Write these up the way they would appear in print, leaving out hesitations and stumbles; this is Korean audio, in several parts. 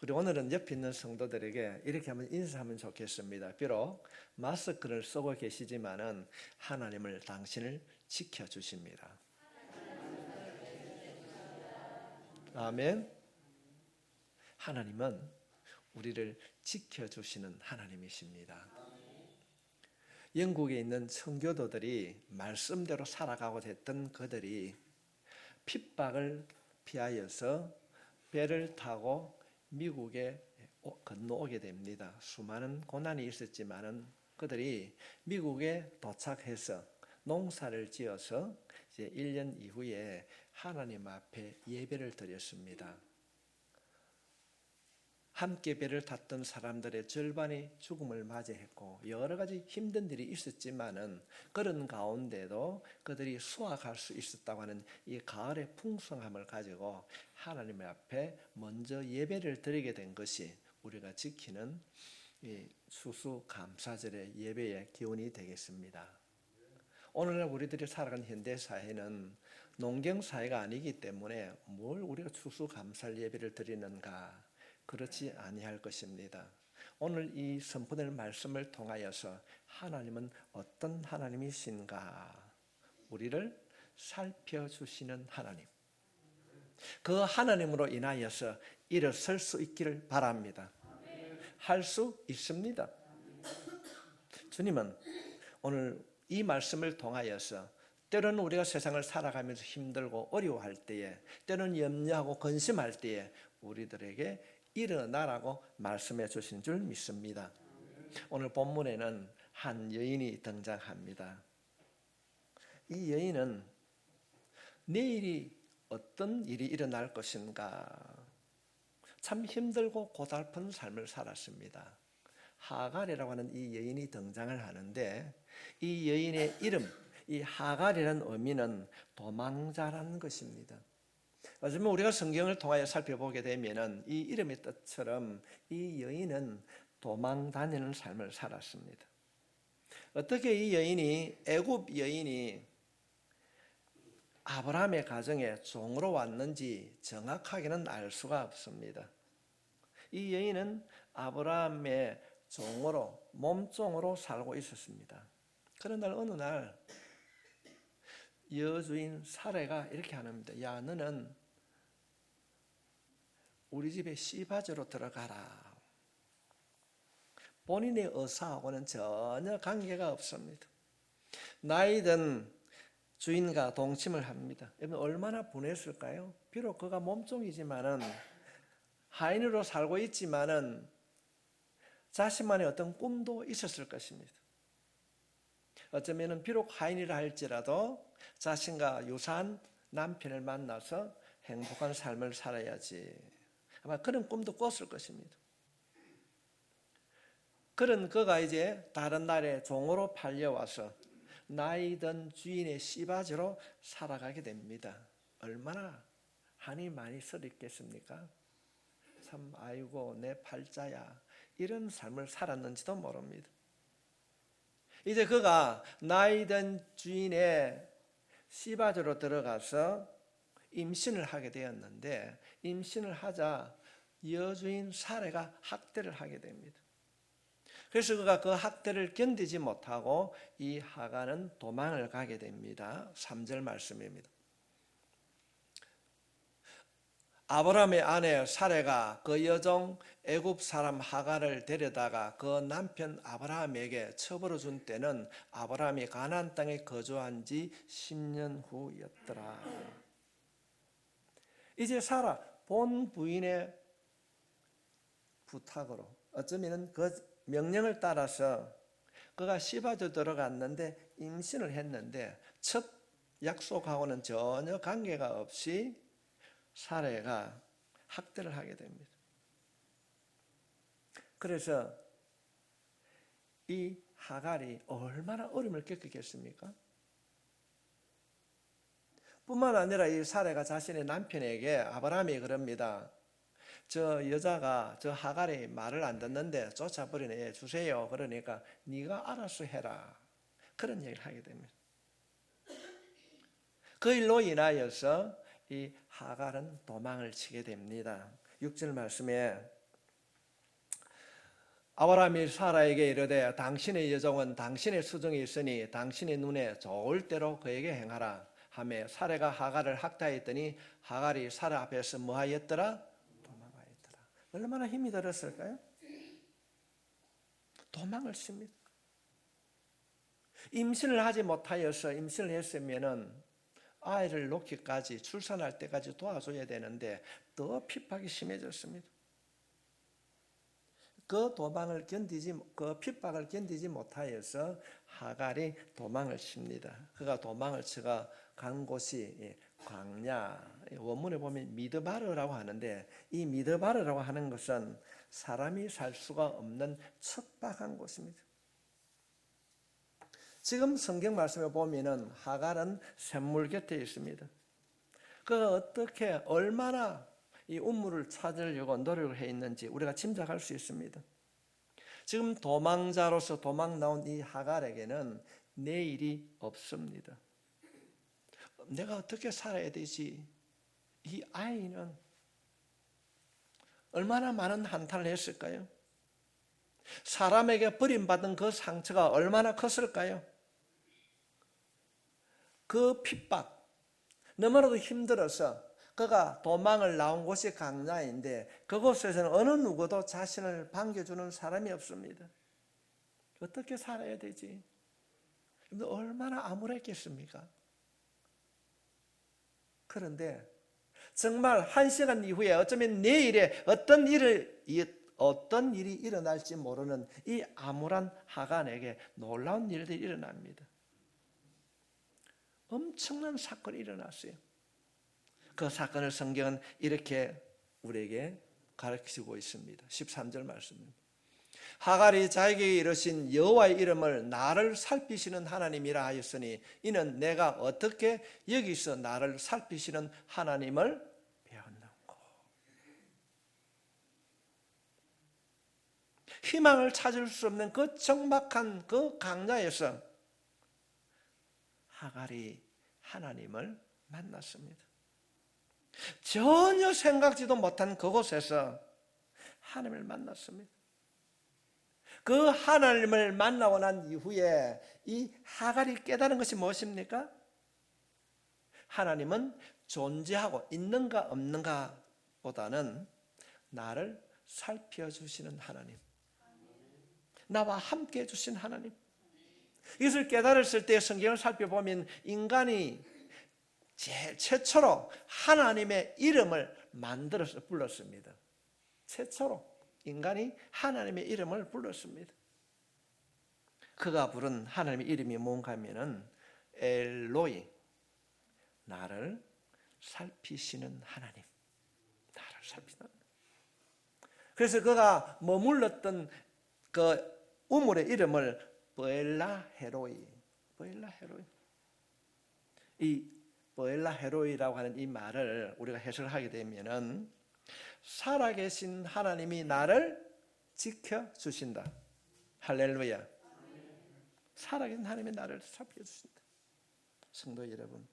그리고 오늘은 옆에 있는 성도들에게 이렇게 한번 인사하면 좋겠습니다. 비록 마스크를 쓰고 계시지만은 하나님을 당신을 지켜주십니다. 아멘. 하나님은 우리를 지켜주시는 하나님이십니다. 영국에 있는 청교도들이 말씀대로 살아가고자 했던 그들이 핍박을 피하여서 배를 타고 미국에 건너오게 됩니다. 수많은 고난이 있었지만은 그들이 미국에 도착해서 농사를 지어서 이제 1년 이후에 하나님 앞에 예배를 드렸습니다. 함께 배를 탔던 사람들의 절반이 죽음을 맞이했고 여러 가지 힘든 일이 있었지만은 그런 가운데도 그들이 수확할 수 있었다고 하는 이 가을의 풍성함을 가지고 하나님 앞에 먼저 예배를 드리게 된 것이 우리가 지키는 이 추수감사절의 예배의 기원이 되겠습니다. 오늘날 우리들이 살아가는 현대 사회는 농경 사회가 아니기 때문에 뭘 우리가 추수감사 예배를 드리는가? 그렇지 아니할 것입니다. 오늘 이 선포될 말씀을 통하여서 하나님은 어떤 하나님이신가? 우리를 살펴주시는 하나님. 그 하나님으로 인하여서 일어설 수 있기를 바랍니다. 할 수 있습니다. 주님은 오늘 이 말씀을 통하여서 때로는 우리가 세상을 살아가면서 힘들고 어려워할 때에, 때로는 염려하고 근심할 때에 우리들에게 일어나라고 말씀해 주신 줄 믿습니다. 오늘 본문에는 한 여인이 등장합니다. 이 여인은 내일이 어떤 일이 일어날 것인가 참 힘들고 고달픈 삶을 살았습니다. 하갈이라고 하는 이 여인이 등장을 하는데 이 여인의 이름, 이 하갈이라는 의미는 도망자라는 것입니다. 요즘 우리가 성경을 통하여 살펴보게 되면 이 이름의 뜻처럼 이 여인은 도망 다니는 삶을 살았습니다. 어떻게 이 여인이 애굽 여인이 아브라함의 가정에 종으로 왔는지 정확하게는 알 수가 없습니다. 이 여인은 아브라함의 종으로 몸종으로 살고 있었습니다. 그런 날 어느 날 여주인 사레가 이렇게 하는데 야 너는 우리 집에 씨바지로 들어가라. 본인의 의사하고는 전혀 관계가 없습니다. 나이든 주인과 동침을 합니다. 여러분 얼마나 분했을까요? 비록 그가 몸종이지만은 하인으로 살고 있지만은 자신만의 어떤 꿈도 있었을 것입니다. 어쩌면은 비록 하인이라 할지라도 자신과 유사한 남편을 만나서 행복한 삶을 살아야지. 아마 그런 꿈도 꿨을 것입니다. 그런 그가 이제 다른 나라에 종으로 팔려와서 나이든 주인의 씨바지로 살아가게 됩니다. 얼마나 한이 많이 서있겠습니까? 참 아이고 내 팔자야 이런 삶을 살았는지도 모릅니다. 이제 그가 나이든 주인의 씨바지로 들어가서 임신을 하게 되었는데 임신을 하자 여주인 사레가 학대를 하게 됩니다. 그래서 그가 그 학대를 견디지 못하고 이 하갈은 도망을 가게 됩니다. 3절 말씀입니다. 아브라함의 아내 사레가 그 여종 애굽 사람 하갈을 데려다가 그 남편 아브라함에게 처벌해 준 때는 아브라함이 가나안 땅에 거주한 지 10년 후였더라. 이제 사라 본 부인의 부탁으로 어쩌면 그 명령을 따라서 그가 시바도 들어갔는데 임신을 했는데 첫 약속하고는 전혀 관계가 없이 사레가 학대를 하게 됩니다. 그래서 이 하갈이 얼마나 어려움을 겪었겠습니까? 뿐만 아니라 이 사레가 자신의 남편에게 아브라함이 그럽니다. 저 여자가 저 하갈이 말을 안 듣는데 쫓아버리네 주세요. 그러니까 네가 알아서 해라. 그런 얘기를 하게 됩니다. 그 일로 인하여서 이 하갈은 도망을 치게 됩니다. 6절 말씀에 아브라함이 사라에게 이르되 당신의 여종은 당신의 수중에 있으니 당신의 눈에 좋을 대로 그에게 행하라 하며 사라가 하갈을 학대하였더니 하갈이 사라 앞에서 뭐하였더라? 도망하였더라. 얼마나 힘이 들었을까요? 도망을 칩니다. 임신을 하지 못하여서 임신을 했으면은 아이를 놓기까지 출산할 때까지 도와줘야 되는데 더 핍박이 심해졌습니다. 그 핍박을 견디지 못하여서 하갈이 도망을 칩니다. 그가 도망을 치가 간 곳이 광야, 원문에 보면 미드바르라고 하는데 이 미드바르라고 하는 것은 사람이 살 수가 없는 척박한 곳입니다. 지금 성경 말씀에 보면은 하갈은 샘물 곁에 있습니다. 그가 어떻게 얼마나 이 우물을 찾으려고 노력을 해 있는지 우리가 짐작할 수 있습니다. 지금 도망자로서 도망 나온 이 하갈에게는 내일이 없습니다. 내가 어떻게 살아야 되지? 이 아이는 얼마나 많은 한탄을 했을까요? 사람에게 버림받은 그 상처가 얼마나 컸을까요? 그 핍박, 너무나도 힘들어서 그가 도망을 나온 곳이 광야인데 그곳에서는 어느 누구도 자신을 반겨주는 사람이 없습니다. 어떻게 살아야 되지? 얼마나 암울했겠습니까? 그런데 정말 1시간 이후에 어쩌면 내일에 어떤 일이 일어날지 모르는 이 암울한 하갈에게 놀라운 일들이 일어납니다. 엄청난 사건이 일어났어요. 그 사건을 성경은 이렇게 우리에게 가르치고 있습니다. 13절 말씀입니다. 하갈이 자기에게 이르신 여호와의 이름을 나를 살피시는 하나님이라 하였으니 이는 내가 어떻게 여기서 나를 살피시는 하나님을 배웠는고. 희망을 찾을 수 없는 그 적막한 그 광야에서 하갈이 하나님을 만났습니다. 전혀 생각지도 못한 그곳에서 하나님을 만났습니다. 그 하나님을 만나고 난 이후에 이 하갈이 깨달은 것이 무엇입니까? 하나님은 존재하고 있는가 없는가 보다는 나를 살펴주시는 하나님, 나와 함께 해주신 하나님. 이것을 깨달았을 때 성경을 살펴보면 인간이 제일 최초로 하나님의 이름을 만들어서 불렀습니다. 최초로 인간이 하나님의 이름을 불렀습니다. 그가 부른 하나님의 이름이 뭔가 하면은 엘로이, 나를 살피시는 하나님, 나를 살피시는 하나님. 그래서 그가 머물렀던 그 우물의 이름을 보엘라 헤로이, 보엘라 헤로이. 이 보엘라 헤로이라고 하는 이 말을 우리가 해석하게 되면은 살아계신 하나님이 나를 지켜주신다. 할렐루야. 살아계신 하나님이 나를 살펴주신다. 성도 여러분,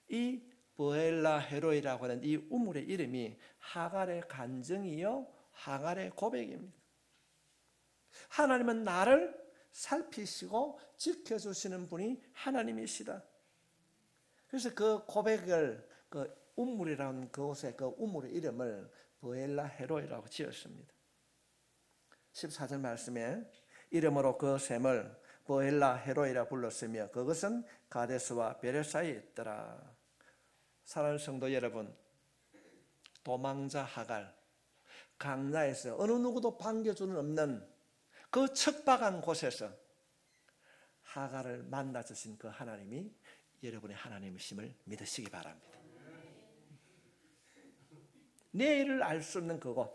이 보엘라 헤로이라고 하는 이 우물의 이름이 하갈의 간증이요 하갈의 고백입니다. 하나님은 나를 살피시고 지켜주시는 분이 하나님이시다. 그래서 그 고백을 그 우물이라는 그곳에 그 우물의 이름을 보엘라 헤로이라고 지었습니다. 14절 말씀에 이름으로 그 샘을 보엘라 헤로이라 불렀으며 그것은 가데스와 베레사에 있더라. 사랑하는 성도 여러분, 도망자 하갈, 광야에서 어느 누구도 반겨주는 없는 그 척박한 곳에서 하갈을 만나주신 그 하나님이 여러분의 하나님이심을 믿으시기 바랍니다. 내일을 알 수 없는 그곳,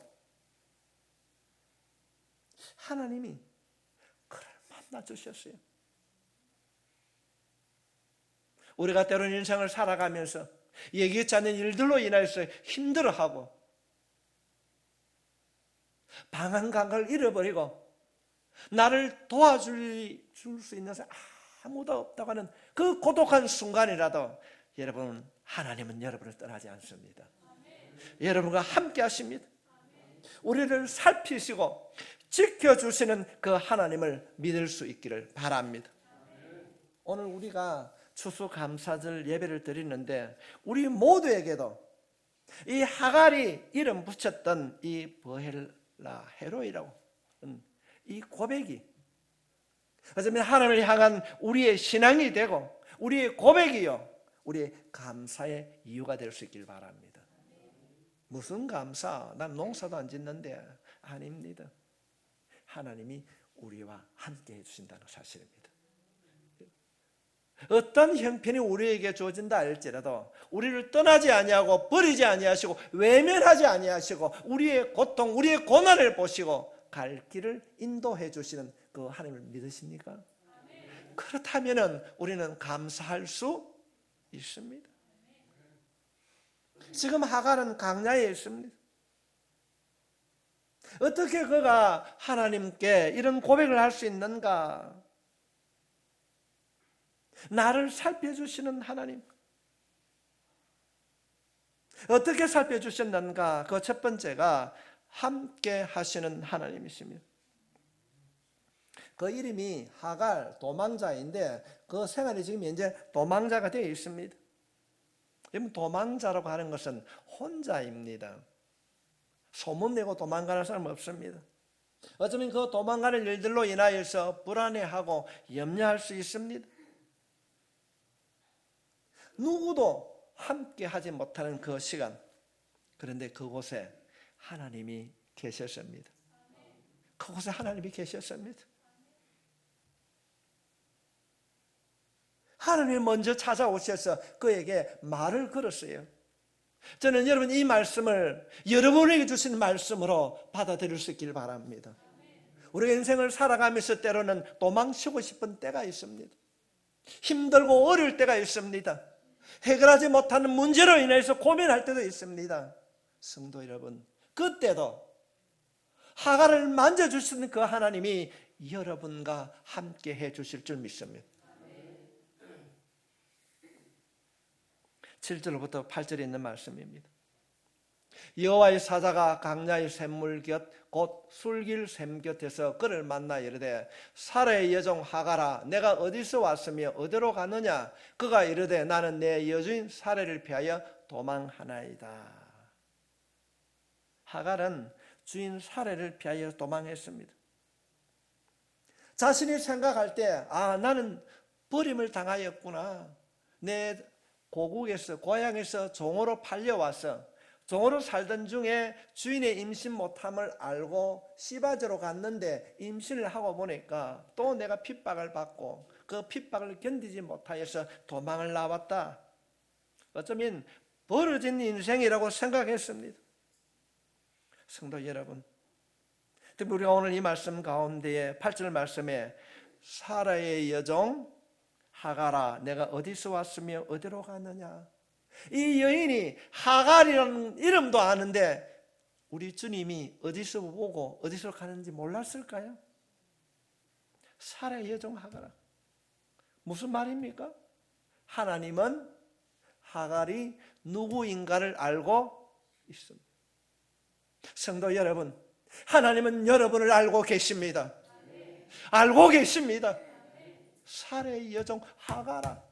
하나님이 그를 만나주셨어요. 우리가 때로는 인생을 살아가면서 예기치 않는 일들로 인해서 힘들어하고 방한 감각을 잃어버리고 나를 도와줄 수 있는 사람 아무도 없다고 하는 그 고독한 순간이라도 여러분, 하나님은 여러분을 떠나지 않습니다. 여러분과 함께 하십니다. 우리를 살피시고 지켜주시는 그 하나님을 믿을 수 있기를 바랍니다. 오늘 우리가 추수감사절 예배를 드리는데 우리 모두에게도 이 하갈이 이름 붙였던 이 버헬라 헤로이라고 이 고백이 어쩌면 하나님을 향한 우리의 신앙이 되고 우리의 고백이요 우리의 감사의 이유가 될 수 있길 바랍니다. 무슨 감사? 난 농사도 안 짓는데. 아닙니다. 하나님이 우리와 함께 해주신다는 사실입니다. 어떤 형편이 우리에게 주어진다 할지라도 우리를 떠나지 아니하고 버리지 아니하시고 외면하지 아니하시고 우리의 고통, 우리의 고난을 보시고 갈 길을 인도해 주시는 그 하나님을 믿으십니까? 그렇다면 우리는 감사할 수 있습니다. 지금 하갈은 광야에 있습니다. 어떻게 그가 하나님께 이런 고백을 할 수 있는가? 나를 살펴주시는 하나님. 어떻게 살펴주셨는가? 그 첫 번째가 함께 하시는 하나님이십니다. 그 이름이 하갈, 도망자인데 그 생활이 지금 현재 도망자가 되어 있습니다. 도망자라고 하는 것은 혼자입니다. 소문내고 도망가는 사람은 없습니다. 어쩌면 그 도망가는 일들로 인하여서 불안해하고 염려할 수 있습니다. 누구도 함께 하지 못하는 그 시간, 그런데 그곳에 하나님이 계셨습니다. 그곳에 하나님이 계셨습니다. 하나님이 먼저 찾아오셔서 그에게 말을 걸었어요. 저는 여러분 이 말씀을 여러분에게 주신 말씀으로 받아들일 수 있길 바랍니다. 우리 인생을 살아가면서 때로는 도망치고 싶은 때가 있습니다. 힘들고 어려울 때가 있습니다. 해결하지 못하는 문제로 인해서 고민할 때도 있습니다. 성도 여러분, 그때도 하갈을 만져주시는 그 하나님이 여러분과 함께 해주실 줄 믿습니다. 7절부터 8절에 있는 말씀입니다. 여호와의 사자가 광야의 샘물 곁 곧 술길 샘 곁에서 그를 만나 이르되 사라의 여종 하갈아 내가 어디서 왔으며 어디로 가느냐? 그가 이르되 나는 내 여주인 사라를 피하여 도망하나이다. 하갈은 주인 사라를 피하여 도망했습니다. 자신이 생각할 때 나는 버림을 당하였구나. 내 고국에서 고향에서 종으로 팔려와서 종으로 살던 중에 주인의 임신 못함을 알고 시바저로 갔는데 임신을 하고 보니까 또 내가 핍박을 받고 그 핍박을 견디지 못하여서 도망을 나왔다. 어쩌면 벌어진 인생이라고 생각했습니다. 성도 여러분, 특히 우리가 오늘 이 말씀 가운데에 8절 말씀에 사라의 여종 하갈아 내가 어디서 왔으며 어디로 가느냐? 이 여인이 하갈이라는 이름도 아는데 우리 주님이 어디서 보고 어디서 가는지 몰랐을까요? 사라의 여종 하갈아. 무슨 말입니까? 하나님은 하갈이 누구인가를 알고 있습니다. 성도 여러분, 하나님은 여러분을 알고 계십니다. 알고 계십니다. 사라의 여종 하갈아.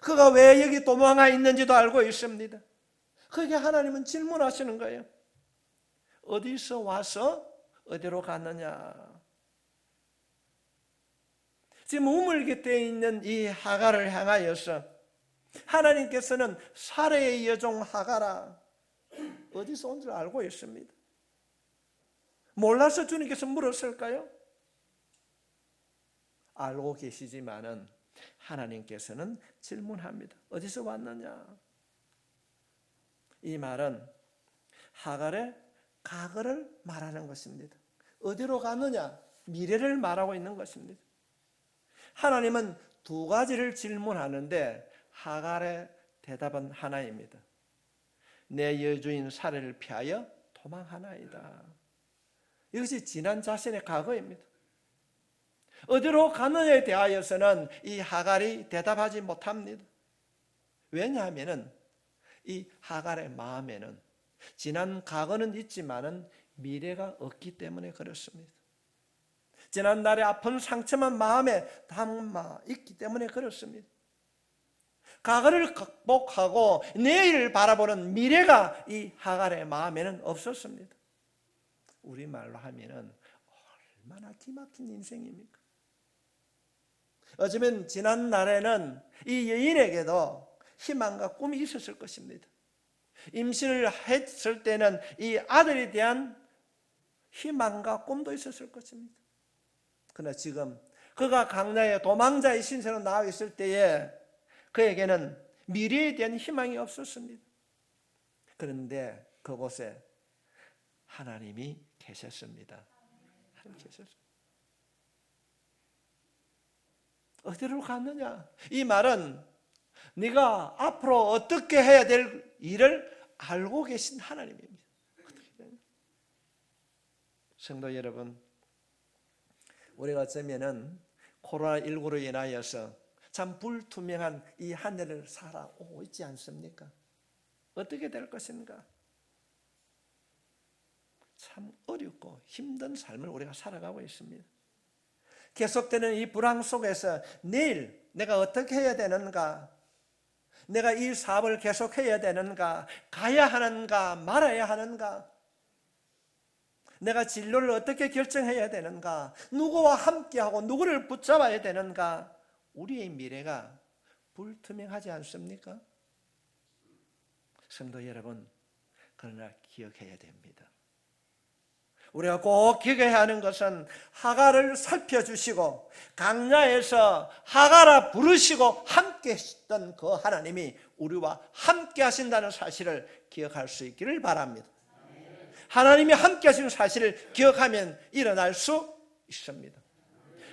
그가 왜 여기 도망가 있는지도 알고 있습니다. 그게 하나님은 질문하시는 거예요. 어디서 와서 어디로 갔느냐? 지금 우물 곁에 있는 이 하갈을 향하여서 하나님께서는 사라의 여종 하갈아 어디서 온 줄 알고 있습니다. 몰라서 주님께서 물었을까요? 알고 계시지만은 하나님께서는 질문합니다. 어디서 왔느냐? 이 말은 하갈의 과거를 말하는 것입니다. 어디로 가느냐? 미래를 말하고 있는 것입니다. 하나님은 두 가지를 질문하는데 하갈의 대답은 하나입니다. 내 여주인 사라를 피하여 도망하나이다. 이것이 지난 자신의 과거입니다. 어디로 가느냐에 대하여서는 이 하갈이 대답하지 못합니다. 왜냐하면 이 하갈의 마음에는 지난 과거는 있지만은 미래가 없기 때문에 그렇습니다. 지난 날의 아픈 상처만 마음에 담아 있기 때문에 그렇습니다. 과거를 극복하고 내일을 바라보는 미래가 이 하갈의 마음에는 없었습니다. 우리말로 하면은 얼마나 기막힌 인생입니까? 어쩌면 지난 날에는 이 여인에게도 희망과 꿈이 있었을 것입니다. 임신을 했을 때는 이 아들에 대한 희망과 꿈도 있었을 것입니다. 그러나 지금 그가 강야에 도망자의 신세로 나와 있을 때에 그에게는 미래에 대한 희망이 없었습니다. 그런데 그곳에 하나님이 계셨습니다. 하나님 계셨습니다. 어디로 갔느냐? 이 말은 네가 앞으로 어떻게 해야 될 일을 알고 계신 하나님입니다. 성도 여러분, 우리가 어쩌면은 코로나19로 인하여서 참 불투명한 이 한 해를 살아오고 있지 않습니까? 어떻게 될 것인가? 참 어렵고 힘든 삶을 우리가 살아가고 있습니다. 계속되는 이 불황 속에서 내일 내가 어떻게 해야 되는가? 내가 이 사업을 계속해야 되는가? 가야 하는가? 말아야 하는가? 내가 진로를 어떻게 결정해야 되는가? 누구와 함께하고 누구를 붙잡아야 되는가? 우리의 미래가 불투명하지 않습니까? 성도 여러분, 그러나 기억해야 됩니다. 우리가 꼭 기억해야 하는 것은 하갈을 살펴주시고 강야에서 하갈아 부르시고 함께 했던 그 하나님이 우리와 함께 하신다는 사실을 기억할 수 있기를 바랍니다. 하나님이 함께 하시는 사실을 기억하면 일어날 수 있습니다.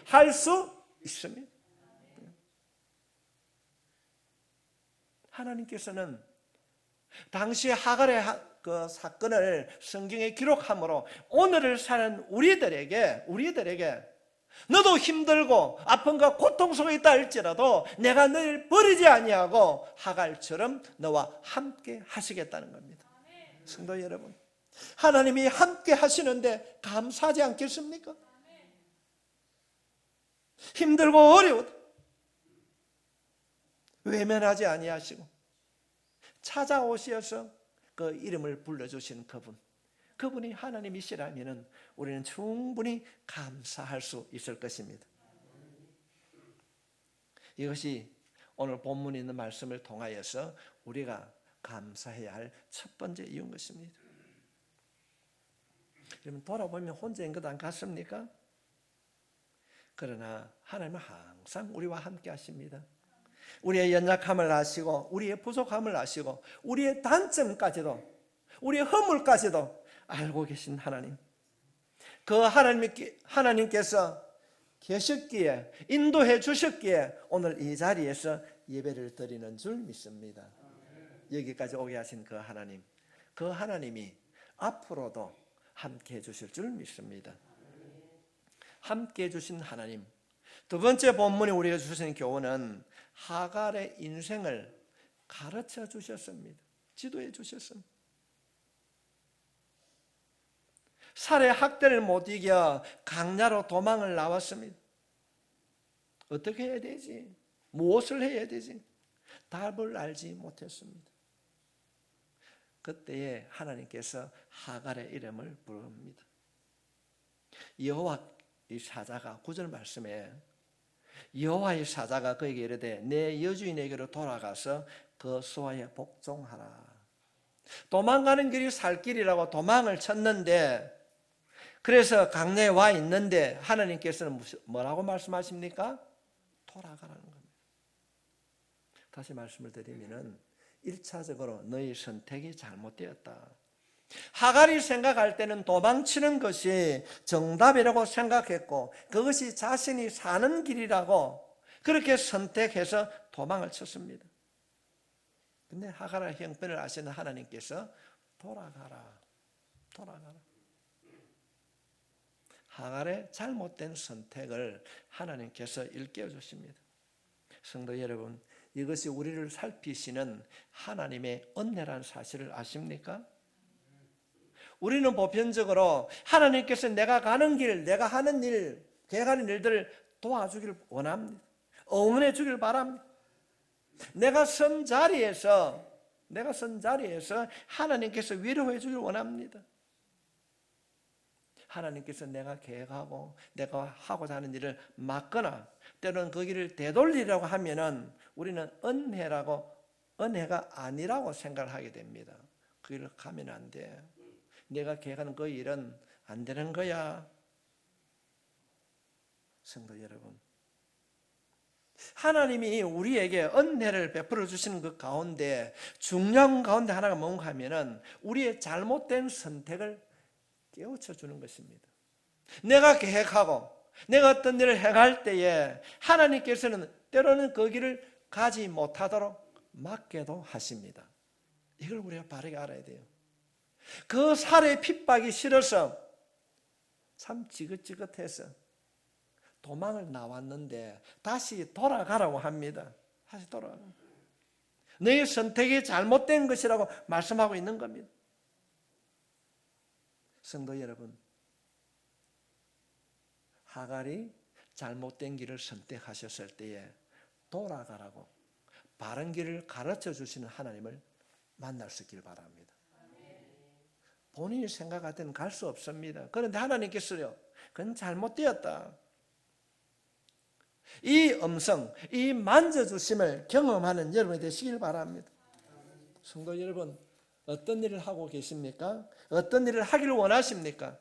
할 수 있습니다. 하나님께서는 당시 하갈의 그 사건을 성경에 기록함으로 오늘을 사는 우리들에게 너도 힘들고 아픔과 고통 속에 있다 할지라도 내가 너를 버리지 아니하고 하갈처럼 너와 함께 하시겠다는 겁니다. 성도 여러분, 하나님이 함께 하시는데 감사하지 않겠습니까? 힘들고 어려워도 외면하지 아니하시고 찾아오셔서 그 이름을 불러주신 그분이 하나님이시라면 우리는 충분히 감사할 수 있을 것입니다. 이것이 오늘 본문에 있는 말씀을 통하여서 우리가 감사해야 할 첫 번째 이유인 것입니다. 여러분, 돌아보면 혼자인 것 안 같습니까? 그러나 하나님은 항상 우리와 함께 하십니다. 우리의 연약함을 아시고 우리의 부족함을 아시고 우리의 단점까지도 우리의 허물까지도 알고 계신 하나님, 그 하나님께서 계셨기에 인도해 주셨기에 오늘 이 자리에서 예배를 드리는 줄 믿습니다. 여기까지 오게 하신 그 하나님이 앞으로도 함께 해 주실 줄 믿습니다. 함께 해 주신 하나님, 두 번째 본문에 우리가 주신 교훈은 하갈의 인생을 가르쳐 주셨습니다. 지도해 주셨습니다. 살해 학대를 못 이겨 강야로 도망을 나왔습니다. 어떻게 해야 되지? 무엇을 해야 되지? 답을 알지 못했습니다. 그때에 하나님께서 하갈의 이름을 부릅니다. 여호와의 사자가 9절 말씀에 여호와의 사자가 그에게 이르되 내 여주인에게로 돌아가서 그 수하에 복종하라. 도망가는 길이 살 길이라고 도망을 쳤는데, 그래서 강야에 와 있는데 하나님께서는 뭐라고 말씀하십니까? 돌아가라는 겁니다. 다시 말씀을 드리면은 1차적으로 너의 선택이 잘못되었다. 하갈이 생각할 때는 도망치는 것이 정답이라고 생각했고 그것이 자신이 사는 길이라고 그렇게 선택해서 도망을 쳤습니다. 근데 하갈의 형편을 아시는 하나님께서 돌아가라. 하갈의 잘못된 선택을 하나님께서 일깨워 주십니다. 성도 여러분, 이것이 우리를 살피시는 하나님의 은혜라는 사실을 아십니까? 우리는 보편적으로 하나님께서 내가 가는 길, 내가 하는 일, 계획하는 일들을 도와주길 원합니다. 응원해 주길 바랍니다. 내가 선 자리에서 하나님께서 위로해 주길 원합니다. 하나님께서 내가 계획하고 내가 하고자 하는 일을 막거나 때로는 그 길을 되돌리려고 하면은 우리는 은혜가 아니라고 생각을 하게 됩니다. 그 길을 가면 안 돼. 내가 계획하는 그 일은 안 되는 거야. 성도 여러분, 하나님이 우리에게 은혜를 베풀어 주시는 그 가운데 중요한 가운데 하나가 뭔가 하면은 우리의 잘못된 선택을 깨우쳐 주는 것입니다. 내가 계획하고 내가 어떤 일을 행할 때에 하나님께서는 때로는 그 길을 가지 못하도록 막게도 하십니다. 이걸 우리가 바르게 알아야 돼요. 그 살의 핍박이 싫어서 참 지긋지긋해서 도망을 나왔는데 다시 돌아가라고 합니다. 다시 돌아가. 너의 선택이 잘못된 것이라고 말씀하고 있는 겁니다. 성도 여러분, 하갈이 잘못된 길을 선택하셨을 때에 돌아가라고 바른 길을 가르쳐 주시는 하나님을 만날 수 있길 바랍니다. 본인이 생각할 때는 갈 수 없습니다. 그런데 하나님께서요, 그건 잘못되었다. 이 음성, 이 만져주심을 경험하는 여러분이 되시길 바랍니다. 성도 여러분, 어떤 일을 하고 계십니까? 어떤 일을 하기를 원하십니까?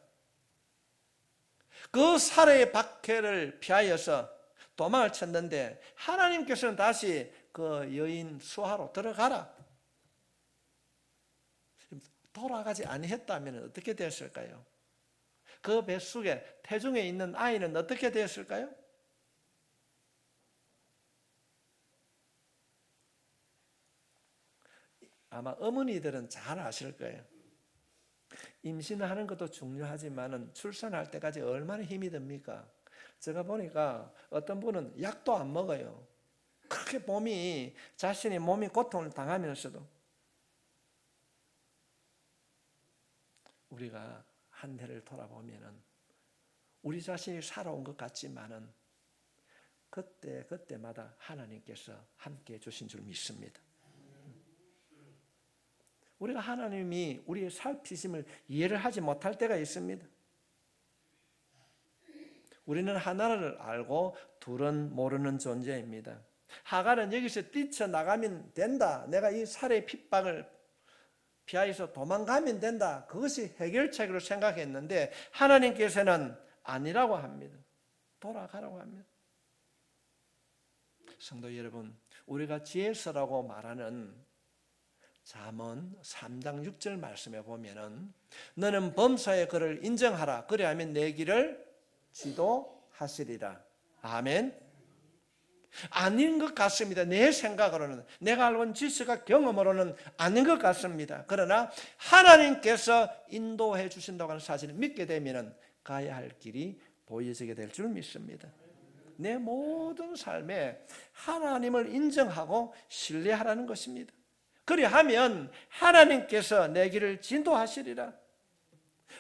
그 살해의 박해를 피하여서 도망을 쳤는데 하나님께서는 다시 그 여인 수하로 들어가라. 돌아가지 아니했다면 어떻게 되었을까요? 그 뱃속에 태중에 있는 아이는 어떻게 되었을까요? 아마 어머니들은 잘 아실 거예요. 임신하는 것도 중요하지만 출산할 때까지 얼마나 힘이 듭니까? 제가 보니까 어떤 분은 약도 안 먹어요. 그렇게 자신의 몸이 고통을 당하면서도. 우리가 한 해를 돌아보면은 우리 자신이 살아온 것 같지만은 그때마다 하나님께서 함께 해주신 줄 믿습니다. 우리가 하나님이 우리의 살피심을 이해를 하지 못할 때가 있습니다. 우리는 하나를 알고 둘은 모르는 존재입니다. 하갈은 여기서 뛰쳐나가면 된다. 내가 이 살의 핍박을 피하여서 도망가면 된다. 그것이 해결책으로 생각했는데 하나님께서는 아니라고 합니다. 돌아가라고 합니다. 성도 여러분, 우리가 지혜서라고 말하는 잠언 3장 6절 말씀에 보면은 너는 범사의 그를 인정하라. 그리하면 내 길을 지도하시리라. 아멘. 아닌 것 같습니다. 내 생각으로는, 내가 알고 있는 지식과 경험으로는 아닌 것 같습니다. 그러나 하나님께서 인도해 주신다고 하는 사실을 믿게 되면 가야 할 길이 보여지게 될 줄 믿습니다. 내 모든 삶에 하나님을 인정하고 신뢰하라는 것입니다. 그리하면 하나님께서 내 길을 진도하시리라.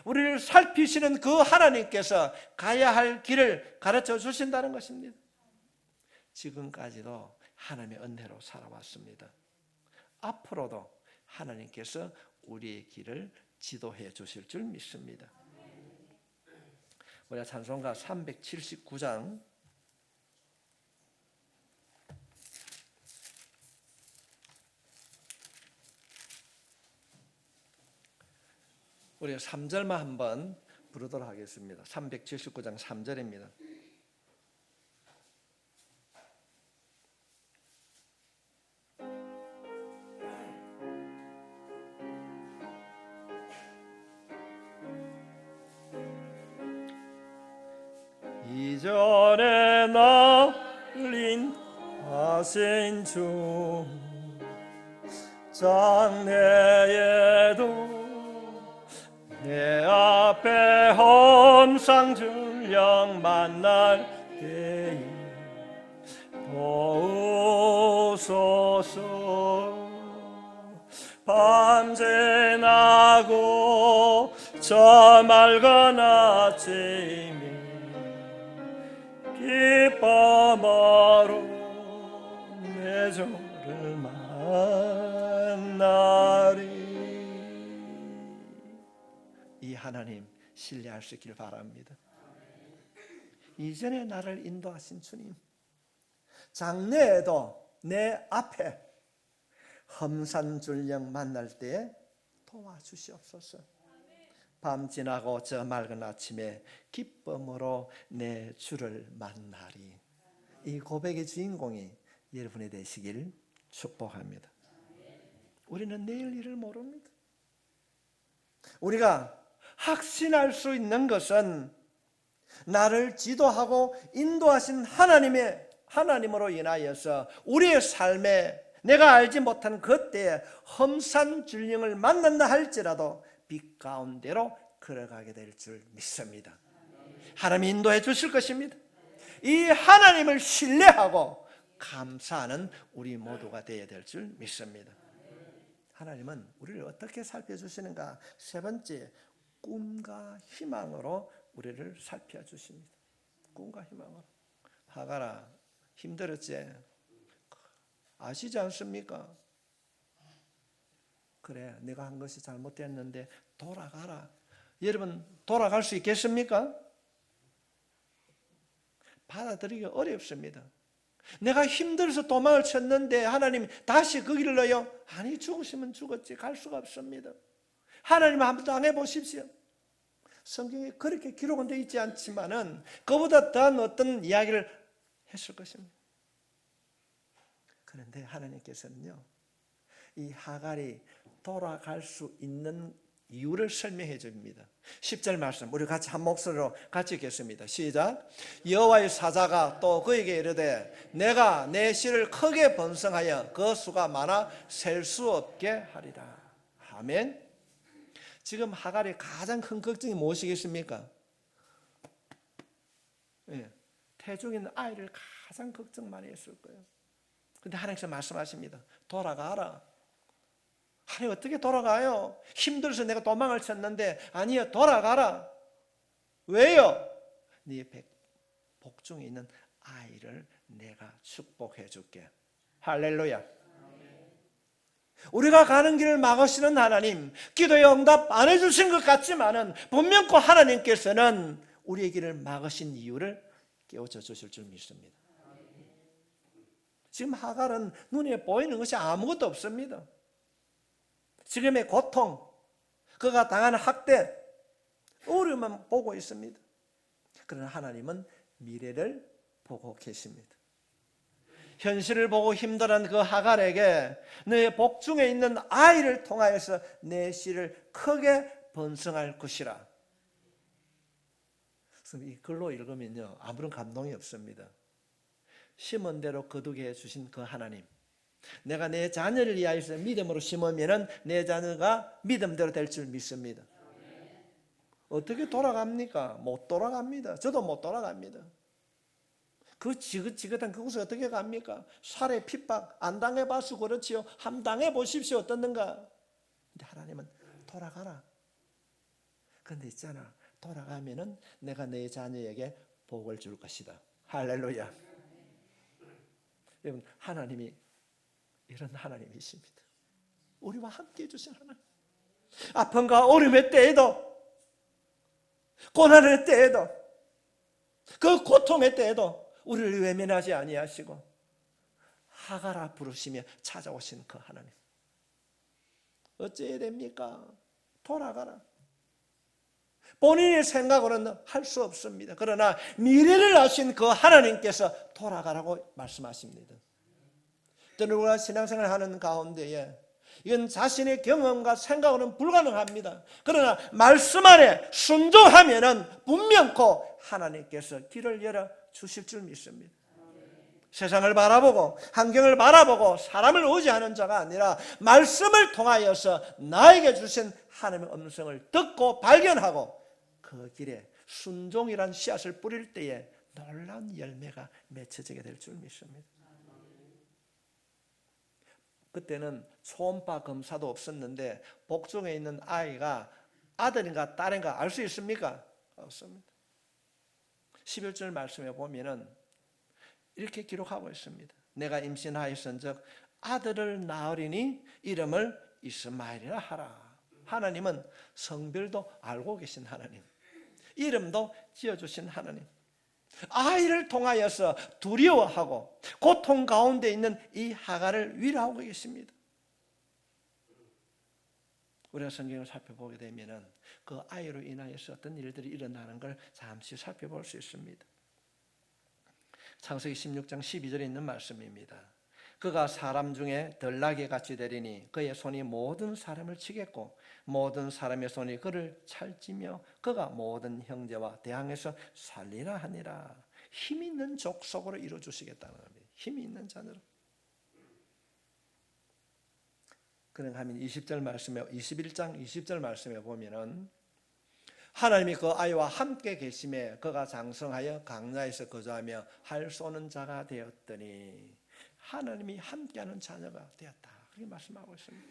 우리를 살피시는 그 하나님께서 가야 할 길을 가르쳐 주신다는 것입니다. 지금까지도 하나님의 은혜로 살아왔습니다. 앞으로도 하나님께서 우리의 길을 지도해 주실 줄 믿습니다. 우리가 찬송가 379장 우리가 3절만 한번 부르도록 하겠습니다. 379장 3절입니다. 이전에 날린 하신 주 장래에도 내 앞에 험상준령 만날 때에 도우소서. 밤새 나고 저 맑은 아침이 기쁨으로 내 주를 만나리. 이 하나님 신뢰할 수 있길 바랍니다. 이전에 나를 인도하신 주님, 장래에도 내 앞에 험산줄령 만날 때에 도와주시옵소서. 밤 지나고 저 맑은 아침에 기쁨으로 내 주를 만나리. 이 고백의 주인공이 여러분이 되시길 축복합니다. 우리는 내일 일을 모릅니다. 우리가 확신할 수 있는 것은 나를 지도하고 인도하신 하나님으로 인하여서 우리의 삶에 내가 알지 못한 그때에 험산줄령을 만난다 할지라도 빛 가운데로 걸어가게 될 줄 믿습니다. 하나님이 인도해 주실 것입니다. 이 하나님을 신뢰하고 감사하는 우리 모두가 되어야 될 줄 믿습니다. 하나님은 우리를 어떻게 살펴주시는가? 세 번째, 꿈과 희망으로 우리를 살펴주십니다. 꿈과 희망으로. 하갈아, 힘들었지? 아시지 않습니까? 그래, 내가 한 것이 잘못됐는데 돌아가라. 여러분, 돌아갈 수 있겠습니까? 받아들이기 어렵습니다. 내가 힘들어서 도망을 쳤는데 하나님 다시 그 길을 넣어요? 아니, 죽으시면 죽었지. 갈 수가 없습니다. 하나님 한번 당해보십시오. 성경에 그렇게 기록은 되어 있지 않지만은 그보다 더한 어떤 이야기를 했을 것입니다. 그런데 하나님께서는요, 이 하갈이 돌아갈 수 있는 이유를 설명해 줍니다. 10절 말씀 우리 같이 한 목소리로 같이 읽겠습니다. 시작. 여호와의 사자가 또 그에게 이르되 내가 내 씨를 크게 번성하여 그 수가 많아 셀 수 없게 하리라. 아멘. 지금 하갈의 가장 큰 걱정이 무엇이겠습니까? 태중에 있는 아이를 가장 걱정 많이 했을 거예요. 그런데 하나님께서 말씀하십니다. 돌아가라. 하나님 어떻게 돌아가요? 힘들어서 내가 도망을 쳤는데 아니요, 돌아가라. 왜요? 네 복중에 있는 아이를 내가 축복해 줄게. 할렐루야. 우리가 가는 길을 막으시는 하나님, 기도의 응답 안 해주신 것 같지만은 분명코 하나님께서는 우리의 길을 막으신 이유를 깨우쳐 주실 줄 믿습니다. 지금 하갈은 눈에 보이는 것이 아무것도 없습니다. 지금의 고통, 그가 당하는 학대, 어려움만 보고 있습니다. 그러나 하나님은 미래를 보고 계십니다. 현실을 보고 힘들어하는 그 하갈에게 너의 복중에 있는 아이를 통하여서 내 씨를 크게 번성할 것이라. 이 글로 읽으면요, 아무런 감동이 없습니다. 심은 대로 거두게 해주신 그 하나님, 내가 내 자녀를 위하여서 믿음으로 심으면 내 자녀가 믿음대로 될 줄 믿습니다. 어떻게 돌아갑니까? 못 돌아갑니다. 저도 못 돌아갑니다. 그 지긋지긋한 그곳에 어떻게 갑니까? 살해 핍박 안 당해봐서 그렇지요. 한번 당해보십시오. 어떻는가? 근데 하나님은 돌아가라. 그런데 있잖아, 돌아가면은 내가 내 자녀에게 복을 줄 것이다. 할렐루야. 여러분, 하나님이 이런 하나님이십니다. 우리와 함께 해주신 하나님. 아픔과 어려움의 때에도, 고난의 때에도, 그 고통의 때에도 우리를 외면하지 아니하시고 하갈아 부르시며 찾아오신 그 하나님. 어찌해야 됩니까? 돌아가라. 본인의 생각으로는 할 수 없습니다. 그러나 미래를 아신 그 하나님께서 돌아가라고 말씀하십니다. 때는 우리가 신앙생활을 하는 가운데에 이건 자신의 경험과 생각으로는 불가능합니다. 그러나 말씀 안에 순종하면은 분명코 하나님께서 길을 열어 주실 줄 믿습니다. 세상을 바라보고 환경을 바라보고 사람을 의지하는 자가 아니라 말씀을 통하여서 나에게 주신 하나님의 음성을 듣고 발견하고 그 길에 순종이란 씨앗을 뿌릴 때에 놀라운 열매가 맺혀지게 될 줄 믿습니다. 그때는 초음파 검사도 없었는데 복중에 있는 아이가 아들인가 딸인가 알 수 있습니까? 없습니다. 11절 말씀에 보면은 이렇게 기록하고 있습니다. 내가 임신하였은즉 아들을 낳으리니 이름을 이스마엘이라 하라. 하나님은 성별도 알고 계신 하나님, 이름도 지어주신 하나님, 아이를 통하여서 두려워하고 고통 가운데 있는 이 하갈을 위로하고 계십니다. 우리가 성경을 살펴보게 되면 그 아이로 인하여서 어떤 일들이 일어나는 걸 잠시 살펴볼 수 있습니다. 창세기 16장 12절에 있는 말씀입니다. 그가 사람 중에 덜나게 같이 되리니 그의 손이 모든 사람을 치겠고 모든 사람의 손이 그를 찰지며 그가 모든 형제와 대항해서 살리라 하니라. 힘 있는 족속으로 이루어주시겠다는 겁니다. 힘이 있는 자녀로. 그런가 하면 20절 말씀에 21장 20절 말씀에 보면은 하나님이 그 아이와 함께 계심에 그가 장성하여 강야에서 거주하며 할 쏘는 자가 되었더니 하나님이 함께하는 자녀가 되었다. 그렇게 말씀하고 있습니다.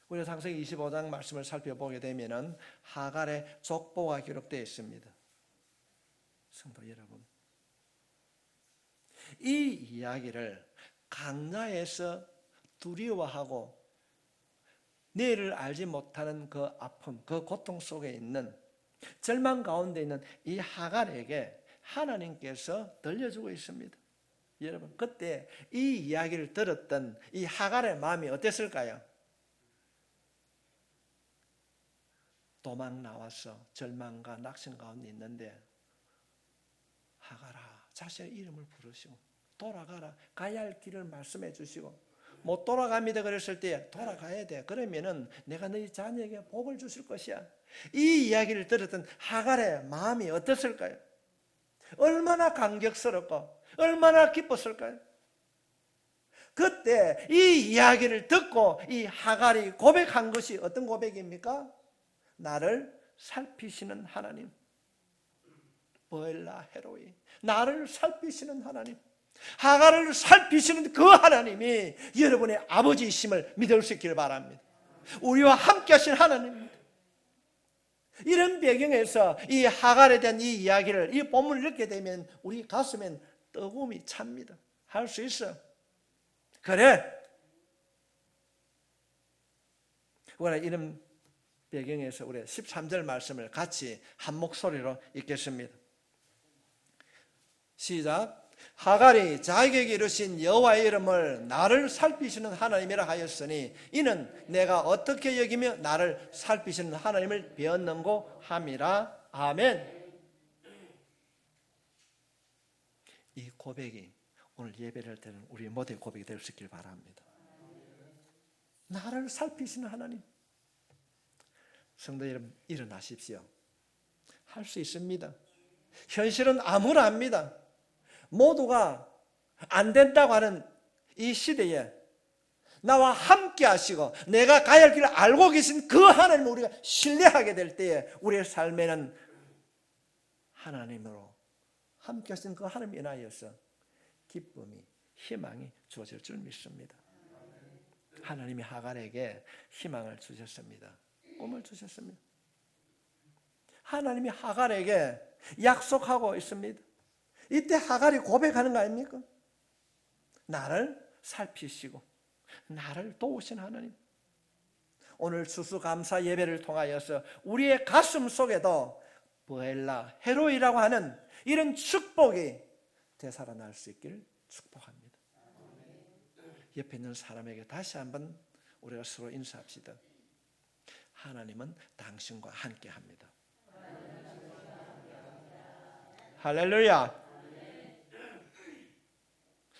우리가 창세기 25장 말씀을 살펴보게 되면은 하갈의 족보가 기록되어 있습니다. 성도 여러분, 이 이야기를 강야에서 두려워하고 내일을 알지 못하는 그 아픔, 그 고통 속에 있는 절망 가운데 있는 이 하갈에게 하나님께서 들려주고 있습니다. 여러분, 그때 이 이야기를 들었던 이 하갈의 마음이 어땠을까요? 도망 나와서 절망과 낙심 가운데 있는데 하갈아, 자신의 이름을 부르시고 돌아가라, 가야 할 길을 말씀해 주시고 못 돌아갑니다 그랬을 때 돌아가야 돼. 그러면은 내가 너희 자녀에게 복을 주실 것이야. 이 이야기를 들었던 하갈의 마음이 어땠을까요? 얼마나 감격스럽고 얼마나 기뻤을까요? 그때 이 이야기를 듣고 이 하갈이 고백한 것이 어떤 고백입니까? 나를 살피시는 하나님, 보엘라 헤로이, 나를 살피시는 하나님, 하갈을 살피시는 그 하나님이 여러분의 아버지이심을 믿을 수 있기를 바랍니다. 우리와 함께 하신 하나님입니다. 이런 배경에서 이 하갈에 대한 이 이야기를, 이 본문을 읽게 되면 우리 가슴엔 뜨거움이 찹니다. 할 수 있어. 그래. 우리가 이런 배경에서 우리 13절 말씀을 같이 한 목소리로 읽겠습니다. 시작. 하갈이 자기에게 이르신 여호와의 이름을 나를 살피시는 하나님이라 하였으니 이는 내가 어떻게 여기며 나를 살피시는 하나님을 배웠는고 함이라. 아멘. 이 고백이 오늘 예배를 드리는 우리 모두의 고백이 될 수 있길 바랍니다. 나를 살피시는 하나님. 성도 여러분, 일어나십시오. 할 수 있습니다. 현실은 암울합니다. 모두가 안 된다고 하는 이 시대에 나와 함께 하시고 내가 가야 할 길을 알고 계신 그 하나님을 우리가 신뢰하게 될 때에 우리의 삶에는 하나님으로 함께 하신 그 하나님 인하여서 기쁨이, 희망이 주어질 줄 믿습니다. 하나님이 하갈에게 희망을 주셨습니다. 꿈을 주셨습니다. 하나님이 하갈에게 약속하고 있습니다. 이때 하갈이 고백하는 거 아닙니까? 나를 살피시고 나를 도우신 하나님. 오늘 추수감사 예배를 통하여서 우리의 가슴 속에도 보엘라 헤로이라고 하는 이런 축복이 되살아날 수 있기를 축복합니다. 옆에 있는 사람에게 다시 한번 우리가 서로 인사합시다. 하나님은 당신과 함께 합니다. 할렐루야.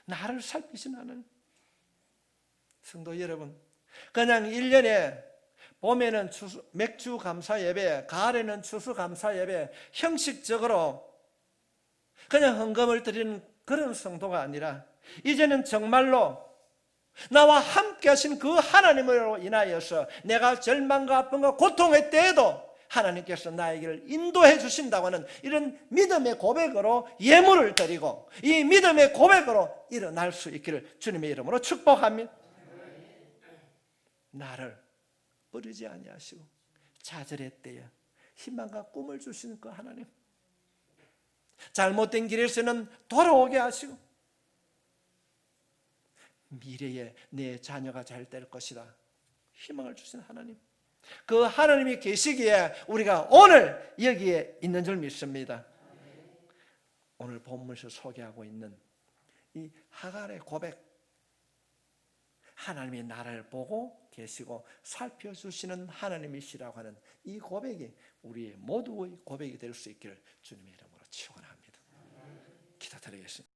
나를 살피시는 하나님. 성도 여러분, 그냥 1년에 봄에는 맥주 감사 예배, 가을에는 추수 감사 예배, 형식적으로 그냥 헌금을 드리는 그런 성도가 아니라 이제는 정말로 나와 함께 하신 그 하나님으로 인하여서 내가 절망과 아픔과 고통의 때에도 하나님께서 나에게를 인도해 주신다고 하는 이런 믿음의 고백으로 예물을 드리고 이 믿음의 고백으로 일어날 수 있기를 주님의 이름으로 축복합니다. 나를 버리지 아니하시고 좌절했대요. 희망과 꿈을 주시는 그 하나님, 잘못된 길에서는 돌아오게 하시고 미래에 내 자녀가 잘 될 것이다 희망을 주신 하나님, 그 하나님이 계시기에 우리가 오늘 여기에 있는 줄 믿습니다. 오늘 본문에서 소개하고 있는 이 하갈의 고백, 하나님이 나를 보고 계시고 살펴주시는 하나님이시라고 하는 이 고백이 우리의 모두의 고백이 될 수 있기를 주님의 이름으로 축원합니다. 기도드리겠습니다.